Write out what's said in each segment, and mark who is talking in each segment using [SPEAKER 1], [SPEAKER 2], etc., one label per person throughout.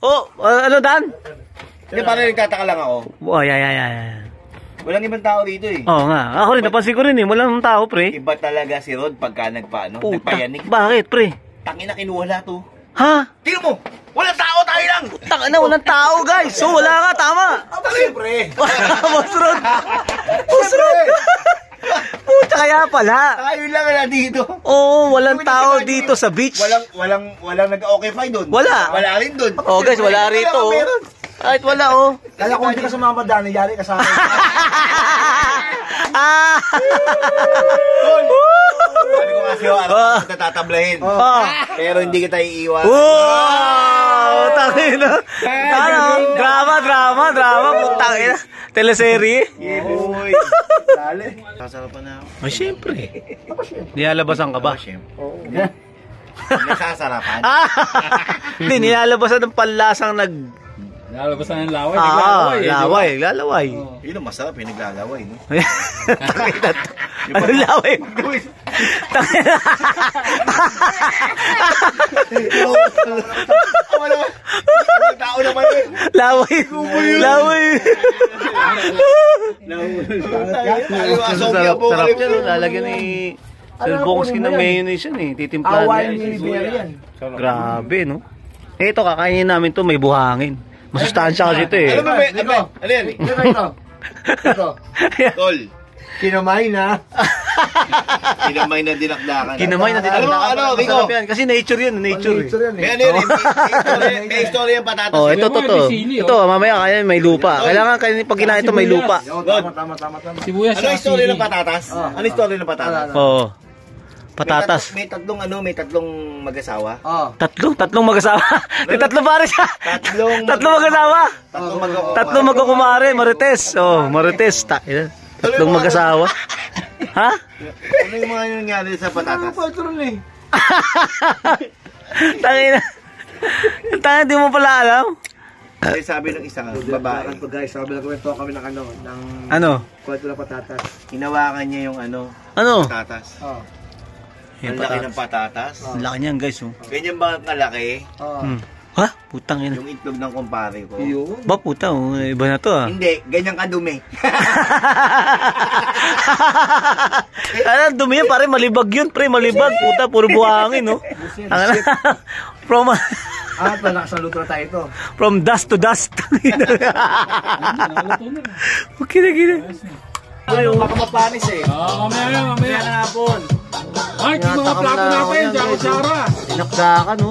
[SPEAKER 1] Oh, ano Dan?
[SPEAKER 2] Hindi, parang nagtataka lang ako.
[SPEAKER 1] Oh, yeah.
[SPEAKER 2] Walang ibang tao dito eh.
[SPEAKER 1] Oo nga. Ako rin, napansin ko rin eh. Walang tao, pre.
[SPEAKER 2] Iba talaga si Rod pagka nagpayanig.
[SPEAKER 1] Bakit, pre?
[SPEAKER 2] Tangina, kinuha lahat to.
[SPEAKER 1] Ha?
[SPEAKER 2] Tingnan mo! Walang tao, tayo lang!
[SPEAKER 1] Taka na, walang tao, guys. So, wala ka, tama.
[SPEAKER 2] Siyempre!
[SPEAKER 1] Boss Rod. Boss Rod. Puta, kaya pala.
[SPEAKER 2] Tayo lang na dito.
[SPEAKER 1] Oo, walang tao dito sa beach.
[SPEAKER 2] Walang nag-occupy doon.
[SPEAKER 1] Wala.
[SPEAKER 2] Wala rin doon.
[SPEAKER 1] Oh, guys, wala rito. Kahit wala, oh.
[SPEAKER 3] Kaya kung hindi ka sumama Dani, yari ka sa akin.
[SPEAKER 1] Ah!
[SPEAKER 2] Sabi ko kasi, araw kita tatablahin. Pero hindi kita iiwan.
[SPEAKER 1] Wow! Tangina. Drama. Putangina. Teleserye.
[SPEAKER 2] Uy. Dali. Sasarapan na ako.
[SPEAKER 1] Ay, siyempre. Nilalabasan ka ba?
[SPEAKER 2] Nasasarapan?
[SPEAKER 1] Hindi, nilalabasan ng panlasang
[SPEAKER 4] Nalabasan ng laway,
[SPEAKER 1] lalaway.
[SPEAKER 2] Yun ang masarap, yung naglalaway, no?
[SPEAKER 1] Ano laway?
[SPEAKER 2] Tao naman eh.
[SPEAKER 1] Laway. Sarap yan, lalagyan ni Sir Bongski ng mayonnaise yan eh. Titimplahan
[SPEAKER 3] Awain
[SPEAKER 1] niya.
[SPEAKER 3] ni Berry yan.
[SPEAKER 1] Grabe, no? Ito, kakainin namin to, may buhangin. Masustansya kasi ito eh.
[SPEAKER 2] Ano yan?
[SPEAKER 3] Ito.
[SPEAKER 2] Tol.
[SPEAKER 3] Kinamay na.
[SPEAKER 2] Kinamay na dinakdakan. Ano, Rico?
[SPEAKER 1] Masarap yan. Kasi nature yun, nature eh.
[SPEAKER 2] May ano yun, may istorya yung patatas.
[SPEAKER 1] Oh, ito. Ito, mamaya kaya may lupa. Kailangan kayo pag kinain ito may lupa.
[SPEAKER 3] Tama.
[SPEAKER 4] Sibuyas
[SPEAKER 2] Ano istorya ng patatas? Ano istorya ng patatas?
[SPEAKER 1] Oo. Patatas.
[SPEAKER 2] May tatlong mag-asawa.
[SPEAKER 1] Tatlong mag-asawa. May tatlo pare siya. Tatlong mag-asawa. Tatlong magkukumare, Marites. Oh, Marites. Tatlong mag-asawa. Ha?
[SPEAKER 2] Ano yung mga nangyari sa patatas?
[SPEAKER 1] Tangina. Tangina, di mo pala alam.
[SPEAKER 2] Kasi sabi ng isang babae,
[SPEAKER 3] Guys, sabi lang kami ng
[SPEAKER 1] Ano?
[SPEAKER 3] kwento ng patatas.
[SPEAKER 2] hinawakan niya yung patatas. Ang laki ng patatas.
[SPEAKER 1] Ang laki niyan, guys. Oh.
[SPEAKER 2] Ganyan ba kalaki
[SPEAKER 1] Ha? Putang ina.
[SPEAKER 2] yung itlog ng kumpare ko?
[SPEAKER 1] Ba puta, oh. Iba na to ah.
[SPEAKER 2] Hindi, ganyan kadumi.
[SPEAKER 1] Ano, dumi yun, pare, malibag yun, pre, malibag. Puta, puro buhangin, no?
[SPEAKER 3] Lakas ng luto na tayo ito.
[SPEAKER 1] From dust to dust. Okay na, gina.
[SPEAKER 2] Baka mapanis eh.
[SPEAKER 4] Mamaya.
[SPEAKER 2] na hapon.
[SPEAKER 4] Ay, yung mga plato natin, tsara.
[SPEAKER 1] Dinakdakan, no?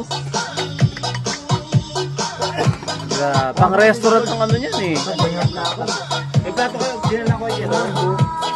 [SPEAKER 1] Pang restaurant ng ano niyan eh.
[SPEAKER 2] May plato ka, dinala ko yan.